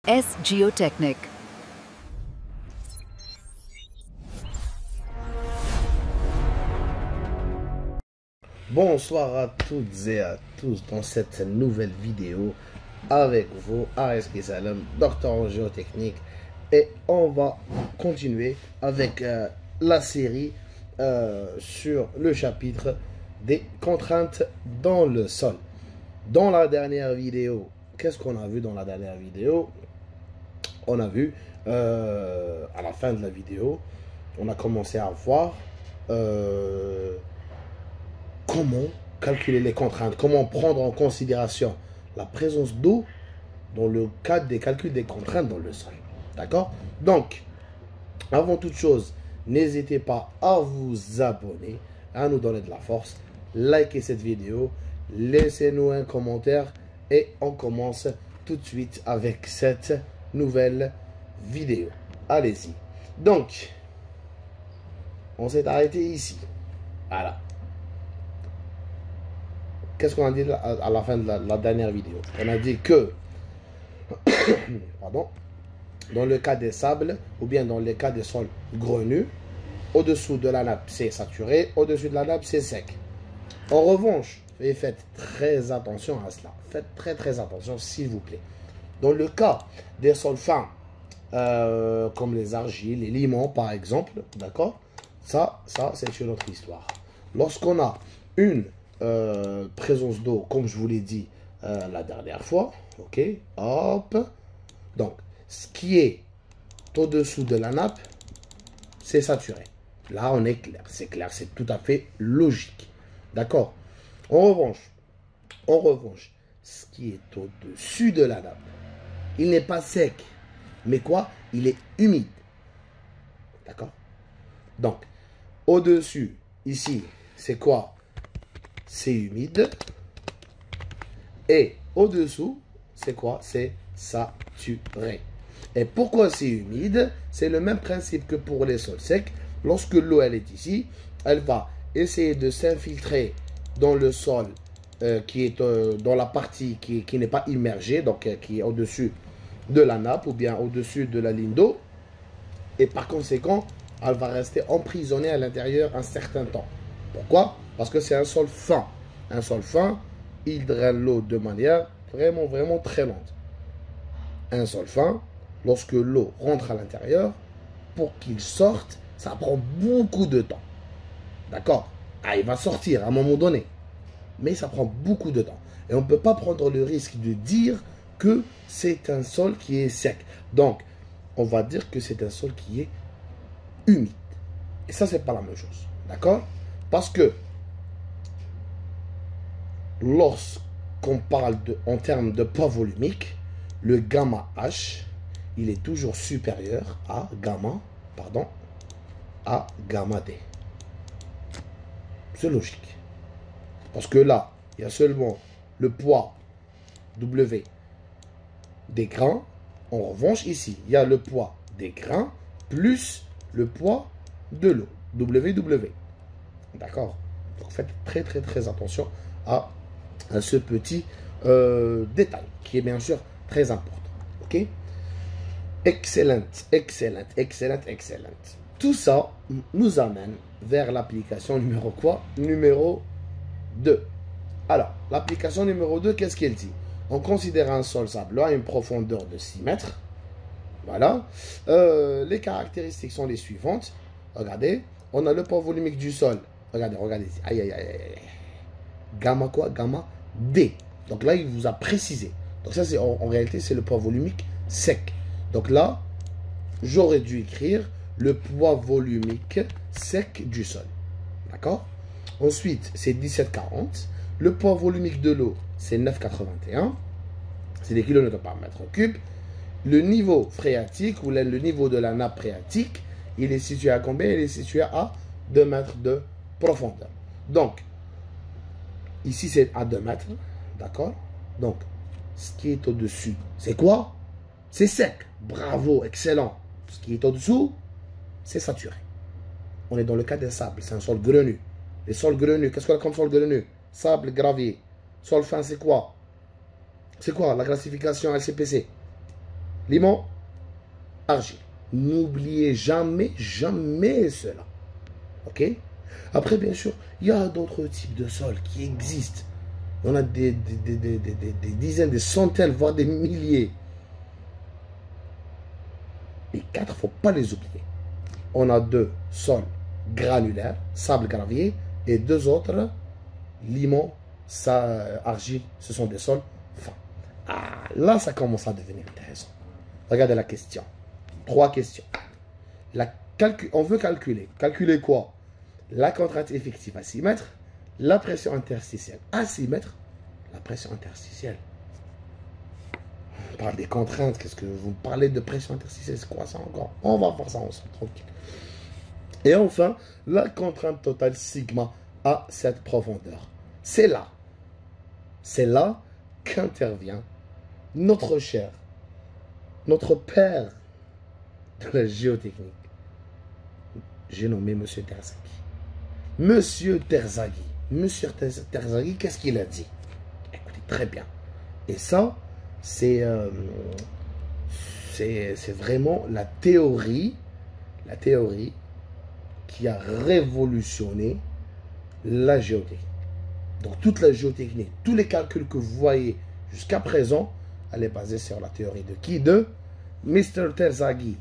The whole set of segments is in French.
S Geotechnic. Bonsoir à toutes et à tous dans cette nouvelle vidéo avec vous, Ares Salam, docteur en géotechnique, et on va continuer avec la série sur le chapitre des contraintes dans le sol. Dans la dernière vidéo, qu'est-ce qu'on a vu dans la dernière vidéo? On a vu à la fin de la vidéo, on a commencé à voir comment calculer les contraintes, comment prendre en considération la présence d'eau dans le cadre des calculs des contraintes dans le sol. D'accord? Donc, avant toute chose, n'hésitez pas à vous abonner, à nous donner de la force, likez cette vidéo, laissez-nous un commentaire et on commence tout de suite avec cette nouvelle vidéo. Allez-y. Donc, on s'est arrêté ici. Voilà. Qu'est-ce qu'on a dit à la fin de la dernière vidéo? On a dit que, pardon, dans le cas des sables, ou bien dans le cas des sols grenus, au-dessous de la nappe, c'est saturé, au-dessus de la nappe, c'est sec. En revanche, faites très attention à cela. Faites très attention, s'il vous plaît. Dans le cas des sols fins, comme les argiles, les limons, par exemple, d'accord? Ça c'est une autre histoire. Lorsqu'on a une présence d'eau, comme je vous l'ai dit la dernière fois, ok, hop, donc ce qui est au-dessous de la nappe, c'est saturé. Là, on est clair, c'est tout à fait logique, d'accord. En revanche, ce qui est au-dessus de la nappe, il n'est pas sec, mais quoi? Il est humide, d'accord. Donc, au-dessus, ici, c'est quoi? C'est humide. Et au-dessous, c'est quoi? C'est saturé. Et pourquoi c'est humide? C'est le même principe que pour les sols secs. Lorsque l'eau, elle est ici, elle va essayer de s'infiltrer dans le sol qui est dans la partie qui n'est pas immergée, donc qui est au-dessus de la nappe ou bien au-dessus de la ligne d'eau. Et par conséquent, elle va rester emprisonnée à l'intérieur un certain temps. Pourquoi? Parce que c'est un sol fin. Un sol fin, il draine l'eau de manière vraiment très lente. Un sol fin, lorsque l'eau rentre à l'intérieur, pour qu'il sorte, ça prend beaucoup de temps. D'accord? Ah, il va sortir à un moment donné. Mais ça prend beaucoup de temps. Et on ne peut pas prendre le risque de dire que c'est un sol qui est sec. Donc, on va dire que c'est un sol qui est humide. Et ça, c'est pas la même chose. D'accord? Parce que lorsqu'on parle en termes de poids volumique, le gamma H, il est toujours supérieur à gamma D. C'est logique. Parce que là, il y a seulement le poids W des grains. En revanche, ici, il y a le poids des grains plus le poids de l'eau, WW. D'accord? Donc faites très attention à ce petit détail qui est bien sûr très important. Ok? Excellent. Tout ça nous amène vers l'application numéro quoi? Numéro 2. Alors, l'application numéro 2, qu'est-ce qu'elle dit? On considère un sol sableux à une profondeur de 6 mètres. Voilà. Les caractéristiques sont les suivantes. Regardez, on a le poids volumique du sol. Regardez ici. Aïe. Gamma quoi? Gamma D. Donc là, il vous a précisé. Donc ça, c'est en réalité, c'est le poids volumique sec. Donc là, j'aurais dû écrire le poids volumique sec du sol. D'accord? Ensuite, c'est 1740. Le poids volumique de l'eau, c'est 981. C'est des kilonewtons par mètre cube. Le niveau phréatique, ou le niveau de la nappe phréatique, il est situé à combien? Il est situé à 2 mètres de profondeur. Donc, ici, c'est à 2 mètres. D'accord? Donc, ce qui est au-dessus, c'est quoi? C'est sec. Bravo, excellent. Ce qui est au-dessous, c'est saturé. On est dans le cas des sables. C'est un sol grenu. Les sols grenus, qu'est-ce qu'on a comme sol grenu? Sable, gravier. Sol fin, c'est quoi? C'est quoi la classification LCPC? limon, argile. N'oubliez jamais, jamais cela. Ok? Après, bien sûr, il y a d'autres types de sols qui existent. On a des dizaines, des centaines, voire des milliers. Les quatre, il ne faut pas les oublier. On a 2 sols granulaires, sable gravier, et 2 autres, limon, argile. Ce sont des sols fins. Ah, là, ça commence à devenir intéressant. Regardez la question. 3 questions. On veut calculer. Calculer quoi? La contrainte effective à 6 mètres, la pression interstitielle à 6 mètres, la pression interstitielle. On parle des contraintes, qu'est-ce que vous parlez de pression interstitielle, c'est quoi ça encore? On va voir ça ensemble, tranquille. Et enfin, la contrainte totale sigma à cette profondeur. C'est là qu'intervient notre cher, notre père de la géotechnique. J'ai nommé M. Terzaghi. Monsieur Terzaghi, qu'est-ce qu'il a dit? Écoutez, très bien. Et ça, c'est vraiment la théorie qui a révolutionné la géotechnique. Donc toute la géotechnique, tous les calculs que vous voyez jusqu'à présent, elle est basée sur la théorie de qui? De Mr. Terzaghi.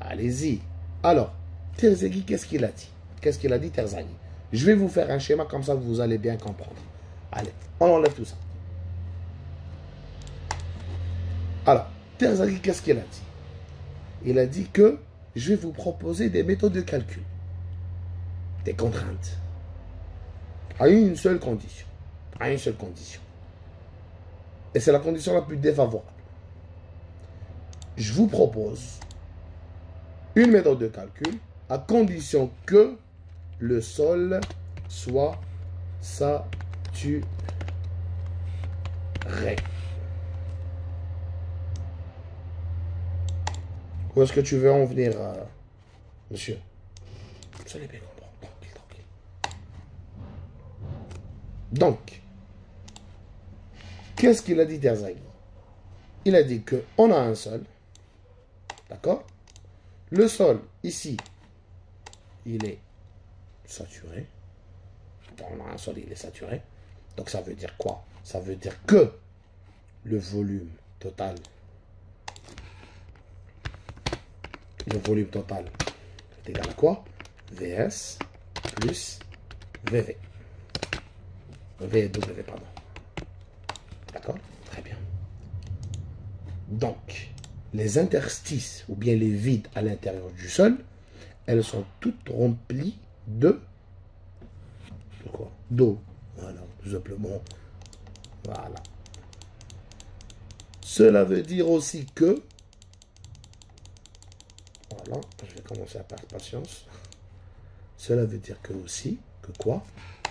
Allez-y. Alors, Terzaghi, qu'est-ce qu'il a dit? Qu'est-ce qu'il a dit, Terzaghi? Je vais vous faire un schéma, comme ça vous allez bien comprendre. Allez, on enlève tout ça. Alors, Terzaghi, qu'est-ce qu'il a dit? Il a dit que je vais vous proposer des méthodes de calcul, des contraintes, à une seule condition. À une seule condition. Et c'est la condition la plus défavorable. Je vous propose une méthode de calcul à condition que le sol soit saturé. Où est-ce que tu veux en venir, monsieur? Vous allez bien comprendre. Tranquille, tranquille. Donc, qu'est-ce qu'il a dit, Terzaghi? Il a dit qu'on a un sol. D'accord? Le sol, ici, il est saturé. On a un sol, il est saturé. Donc, ça veut dire quoi? Ça veut dire que le volume total est égal à quoi? Vs plus Vv. VW, pardon. D'accord? Très bien. Donc, les interstices, ou bien les vides à l'intérieur du sol, elles sont toutes remplies de quoi? D'eau. Voilà, tout simplement. Voilà. Cela veut dire aussi que, voilà, je vais commencer à perdre patience. Cela veut dire que aussi, que quoi?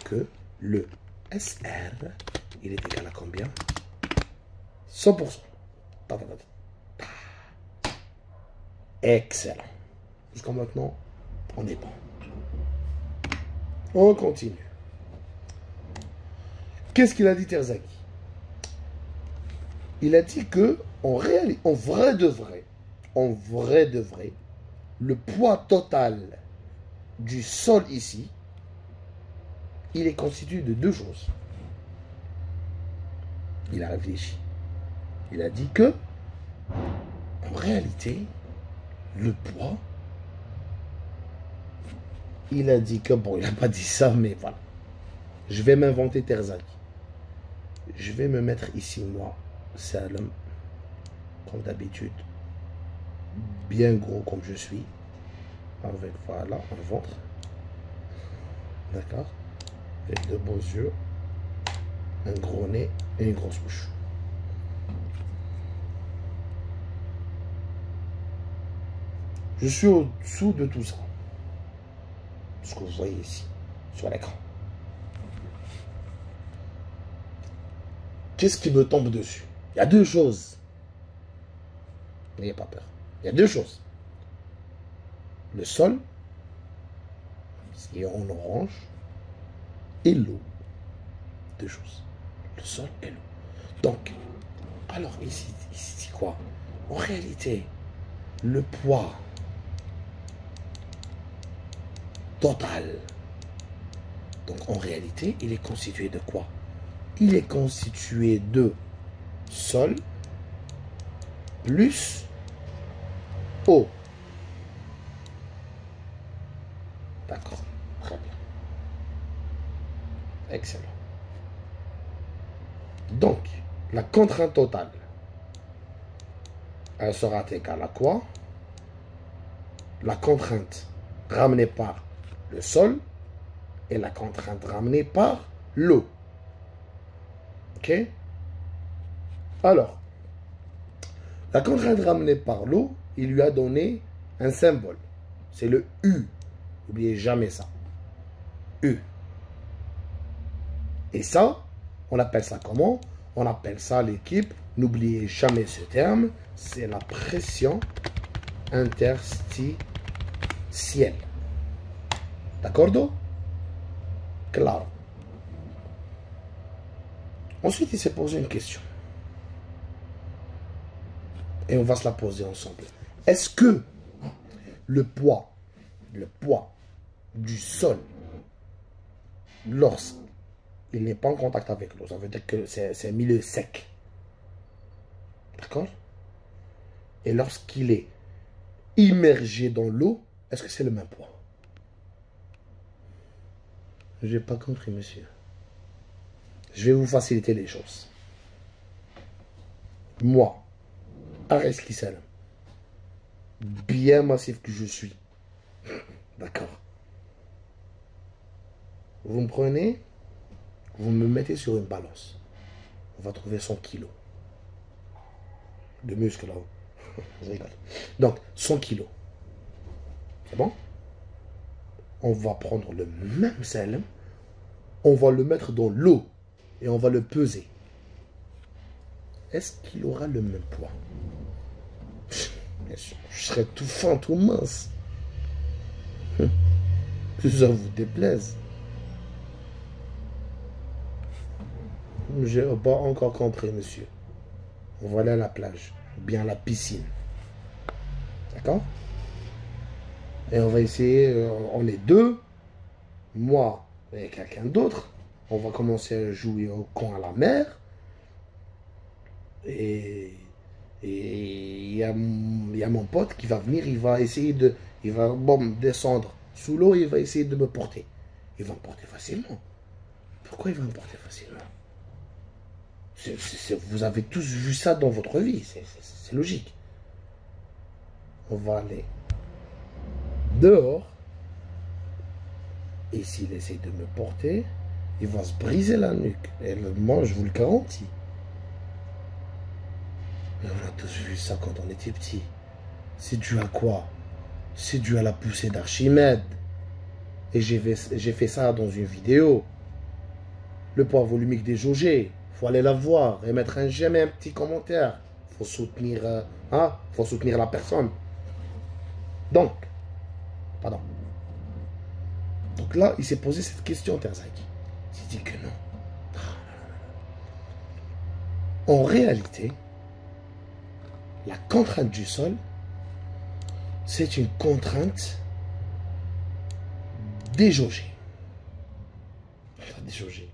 Que le SR, il est égal à combien? 100%. Excellent. Jusqu'à maintenant, on est bon. On continue. Qu'est-ce qu'il a dit, Terzaghi? Il a dit que, en vrai de vrai, le poids total du sol ici, il est constitué de 2 choses. Il a réfléchi. Il a dit que, en réalité, le poids, il a dit que, bon, il n'a pas dit ça, mais voilà. Je vais m'inventer Terzaghi. Je vais me mettre ici, moi, Salem, comme d'habitude, bien gros comme je suis, avec, voilà, un ventre, d'accord, avec de beaux yeux, un gros nez et une grosse bouche. Je suis au-dessous de tout ça, ce que vous voyez ici, sur l'écran. Qu'est-ce qui me tombe dessus? Il y a 2 choses. N'ayez pas peur. Il y a 2 choses. Le sol, qui est en orange, et l'eau. 2 choses. Le sol et l'eau. Donc, alors ici quoi? En réalité, le poids total, donc en réalité, il est constitué de quoi? Il est constitué de sol plus eau. D'accord, très bien. Excellent. Donc, la contrainte totale, elle sera égale à quoi? La contrainte ramenée par le sol et la contrainte ramenée par l'eau. Ok? Alors, la contrainte ramenée par l'eau, il lui a donné un symbole. C'est le U. N'oubliez jamais ça. U. Et ça, on appelle ça comment? On appelle ça l'équipe. N'oubliez jamais ce terme. C'est la pression interstitielle. D'accord? Claro. Ensuite, il s'est posé une question. Et on va se la poser ensemble. Est-ce que le poids du sol, lorsqu'il n'est pas en contact avec l'eau, ça veut dire que c'est un milieu sec. D'accord? Et lorsqu'il est immergé dans l'eau, est-ce que c'est le même poids? Je n'ai pas compris, monsieur. Je vais vous faciliter les choses. Moi, Ares Kissalam, bien massif que je suis. D'accord. Vous me prenez, vous me mettez sur une balance. On va trouver 100 kilos de muscles là-haut. Donc, 100 kilos. C'est bon? On va prendre le même sel, on va le mettre dans l'eau et on va le peser. Est-ce qu'il aura le même poids? Je serai tout fin, tout mince. Que ça vous déplaise. Je n'ai pas encore compris, monsieur. On va aller à la plage, ou bien à la piscine. D'accord? Et on va essayer, on est deux, moi et quelqu'un d'autre. On va commencer à jouer au camp à la mer. Et il y a mon pote qui va venir, il va essayer de... Il va descendre sous l'eau et il va essayer de me porter. Il va me porter facilement. Pourquoi il va me porter facilement? Vous avez tous vu ça dans votre vie, c'est logique. On va aller dehors. Et s'il essaie de me porter, il va se briser la nuque. Et moi, je vous le garantis. Mais on a tous vu ça quand on était petit. C'est dû à quoi? C'est dû à la poussée d'Archimède. Et j'ai fait ça dans une vidéo. Le poids volumique déjaugé. Il faut aller la voir et mettre un j'aime et un petit commentaire. Il faut soutenir, faut soutenir la personne. Donc, pardon. Donc là, il s'est posé cette question, Terzaki. Il dit que non. En réalité, la contrainte du sol, c'est une contrainte déjaugée. Déjaugée.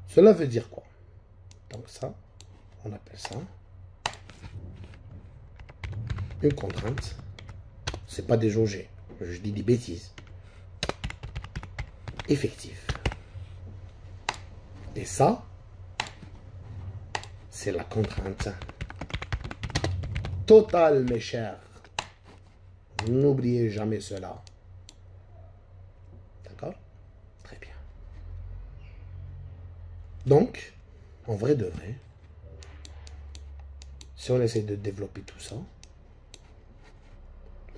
Cela veut dire quoi? Donc ça, on appelle ça une contrainte. C'est pas déjaugé. Je dis des bêtises. Effectif. Et ça, c'est la contrainte totale, mes chers. N'oubliez jamais cela. D'accord? Très bien. Donc, en vrai de vrai, si on essaie de développer tout ça,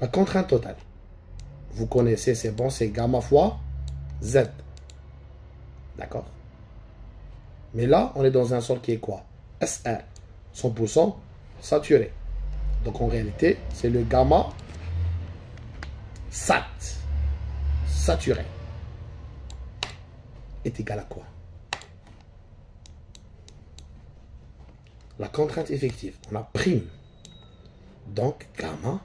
la contrainte totale, vous connaissez, c'est bon, c'est gamma fois Z. D'accord? Mais là, on est dans un sol qui est quoi? SR. 100% saturé. Donc en réalité, c'est le gamma SAT. Saturé. Est égal à quoi? La contrainte effective. On a prime Donc, gamma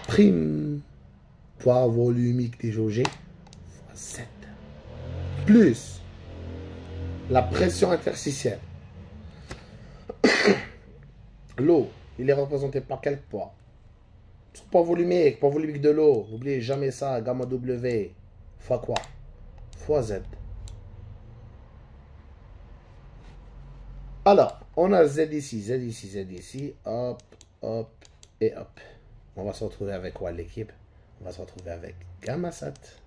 prime. Poids volumique déjaugé fois 7. Plus la pression interstitielle. L'eau, il est représenté par quel poids? Poids volumique de l'eau. N'oubliez jamais ça. Gamma W fois quoi? Fois Z. Alors, on a Z ici, Z ici, Z ici. Hop, hop et hop. On va se retrouver avec quoi l'équipe? On va se retrouver avec gamma 7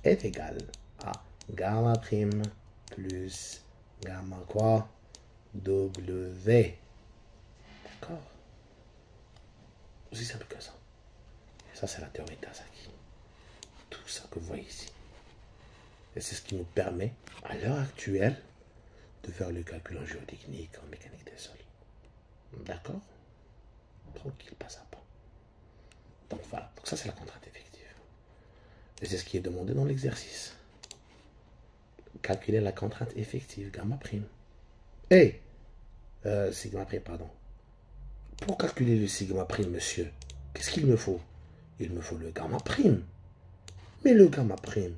est égal à gamma prime plus gamma quoi? W. D'accord? Aussi simple que ça. Et ça, c'est la théorie de Tasaki. Tout ça que vous voyez ici. Et c'est ce qui nous permet, à l'heure actuelle, de faire le calcul en géotechnique, en mécanique des sols. D'accord? Tranquille, pas à pas. Donc voilà. Donc ça, c'est la contrainte effective. Et c'est ce qui est demandé dans l'exercice. Calculer la contrainte effective, gamma prime. Et, sigma prime, pardon. Pour calculer le sigma prime, monsieur, qu'est-ce qu'il me faut? Il me faut le gamma prime. Mais le gamma prime,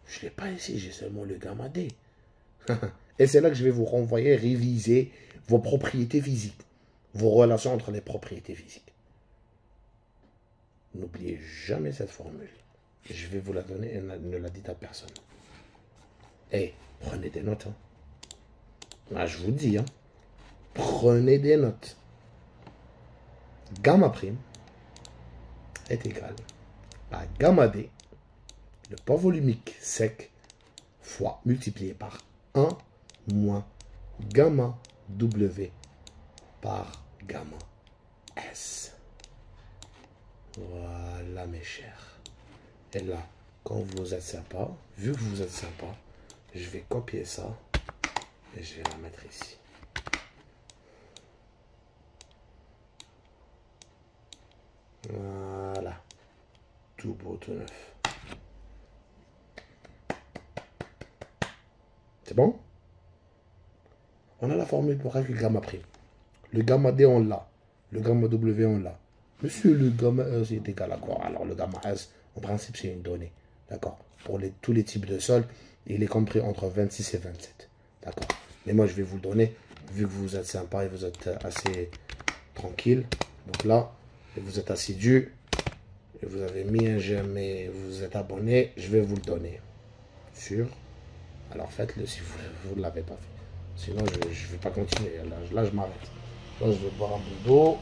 je ne l'ai pas ici, j'ai seulement le gamma D. Et c'est là que je vais vous renvoyer, réviser vos propriétés physiques, vos relations entre les propriétés physiques. N'oubliez jamais cette formule. Je vais vous la donner et ne la dites à personne. Et prenez des notes. Hein. Là, je vous dis, hein, prenez des notes. Gamma prime est égal à gamma D, le poids volumique sec, fois multiplié par 1 moins gamma W par gamma S. Voilà mes chers. Et là, quand vous êtes sympa, vu que vous êtes sympa, je vais copier ça et je vais la mettre ici. Voilà. Tout beau, tout neuf. C'est bon? On a la formule pour calculer le gamma prime. Le gamma D, on l'a. Le gamma W, on l'a. Monsieur, le gamma S est égal à quoi? Alors, le gamma S, en principe, c'est une donnée. D'accord? Pour tous les types de sols, il est compris entre 26 et 27. D'accord? Mais moi, je vais vous le donner, vu que vous êtes sympa et vous êtes assez tranquille. Donc là, vous êtes assidu, et vous avez mis un j'aime et vous êtes abonné, je vais vous le donner. Sûr? Alors faites-le si vous ne l'avez pas fait. Sinon, je ne vais pas continuer. Là, je m'arrête. Là, je vais boire un peu d'eau.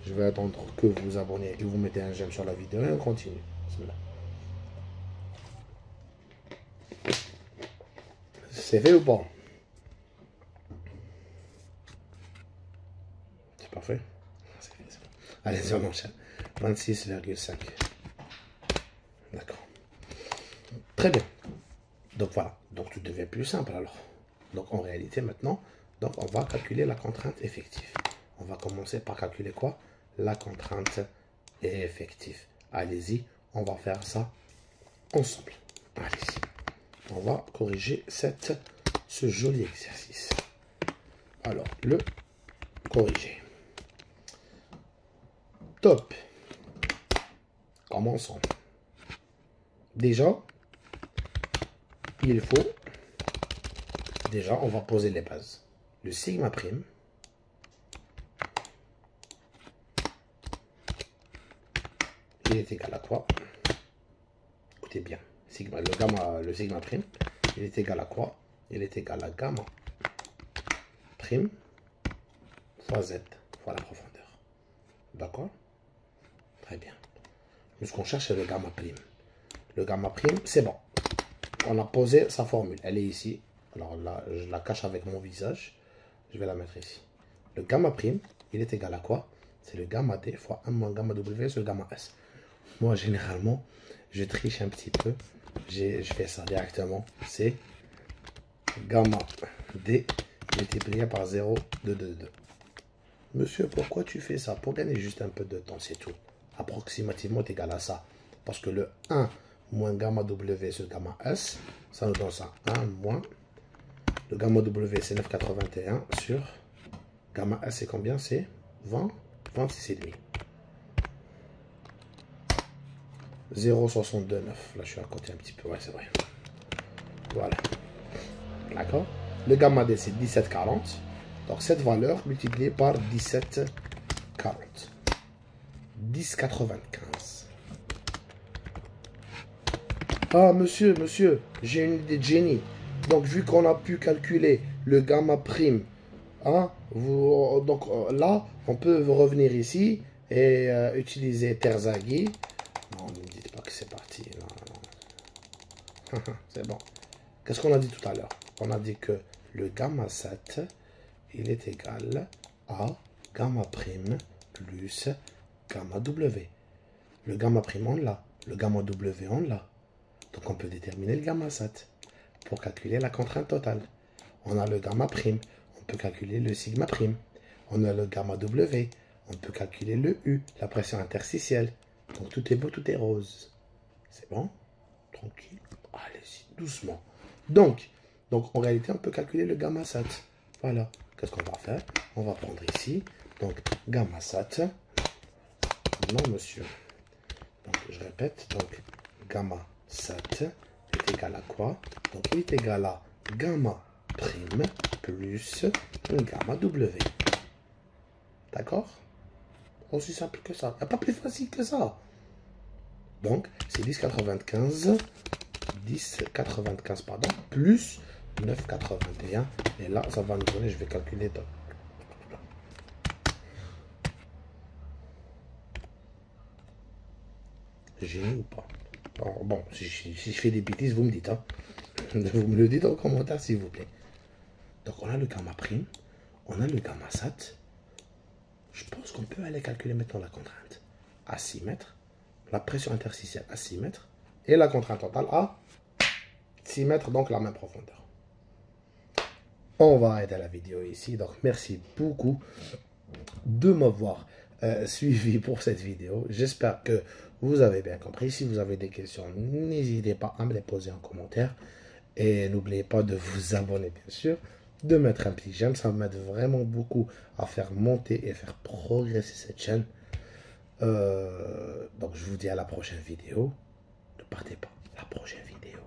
Je vais attendre que vous vous abonnez et vous mettez un j'aime sur la vidéo et on continue. C'est fait ou pas? C'est parfait. C'est fait, c'est fait. Allez, on enchaîne. 26,5. D'accord. Très bien. Donc voilà. Donc tout devient plus simple alors. Donc en réalité maintenant, donc on va calculer la contrainte effective. On va commencer par calculer quoi? La contrainte effective. Allez-y, on va faire ça ensemble. Allez-y. On va corriger ce joli exercice. Alors, le corriger. Top. Commençons. Déjà, il faut... Déjà, on va poser les bases. Le sigma prime. Il est égal à quoi? Écoutez bien. Le sigma prime, il est égal à quoi? Il est égal à gamma prime fois z fois la profondeur. D'accord? Très bien. Mais ce qu'on cherche, c'est le gamma prime. Le gamma prime, c'est bon. On a posé sa formule. Elle est ici. Alors là, je la cache avec mon visage. Je vais la mettre ici. Le gamma prime, il est égal à quoi? C'est le gamma D fois 1 moins gamma W sur le gamma S. Moi, généralement, je triche un petit peu. Je fais ça directement. C'est gamma D multiplié par 0,222. Monsieur, pourquoi tu fais ça? Pour gagner juste un peu de temps, c'est tout. Approximativement est égal à ça. Parce que le 1 moins gamma W sur gamma S, ça nous donne ça. 1 moins... Le gamma W, c'est 9,81 sur Gamma S, c'est combien? C'est 20, 26,5. 0,62,9. Là, je suis à côté un petit peu. Ouais, c'est vrai. Voilà. D'accord? Le gamma D, c'est 17,40. Donc, cette valeur multipliée par 17,40. 10,95. Ah, monsieur, j'ai une idée de génie. Donc, vu qu'on a pu calculer le gamma prime, hein, donc là, on peut revenir ici et utiliser Terzaghi. Non, ne me dites pas que c'est parti. Non, non. C'est bon. Qu'est-ce qu'on a dit tout à l'heure? On a dit que le gamma 7, il est égal à gamma prime plus gamma W. Le gamma prime, on l'a. Le gamma W, on l'a. Donc, on peut déterminer le gamma 7 pour calculer la contrainte totale. On a le gamma prime. On peut calculer le sigma prime. On a le gamma W. On peut calculer le U, la pression interstitielle. Donc, tout est beau, tout est rose. C'est bon? Tranquille. Allez-y, doucement. Donc, en réalité, on peut calculer le gamma 7. Voilà. Qu'est-ce qu'on va faire? On va prendre ici. Donc, gamma 7. Non, monsieur. Donc, je répète. Donc, gamma 7 est égal à quoi? Donc, il est égal à gamma prime plus gamma W. D'accord? Aussi simple que ça. Il n'y a pas plus facile que ça. Donc, c'est 10,95. 10,95 pardon, plus 9,81. Et là, ça va nous donner, je vais calculer. Génie ou pas? Bon, si je fais des bêtises, vous me dites. Hein. Vous me le dites en commentaire, s'il vous plaît. Donc, on a le gamma prime. On a le gamma 7. Je pense qu'on peut aller calculer maintenant la contrainte à 6 mètres. La pression interstitielle à 6 mètres. Et la contrainte totale à 6 mètres, donc la même profondeur. On va arrêter la vidéo ici. Donc, merci beaucoup de m'avoir suivi pour cette vidéo. J'espère que vous avez bien compris. Si vous avez des questions, n'hésitez pas à me les poser en commentaire. Et n'oubliez pas de vous abonner, bien sûr. De mettre un petit j'aime. Ça m'aide vraiment beaucoup à faire monter et faire progresser cette chaîne. Donc, je vous dis à la prochaine vidéo. Ne partez pas. La prochaine vidéo.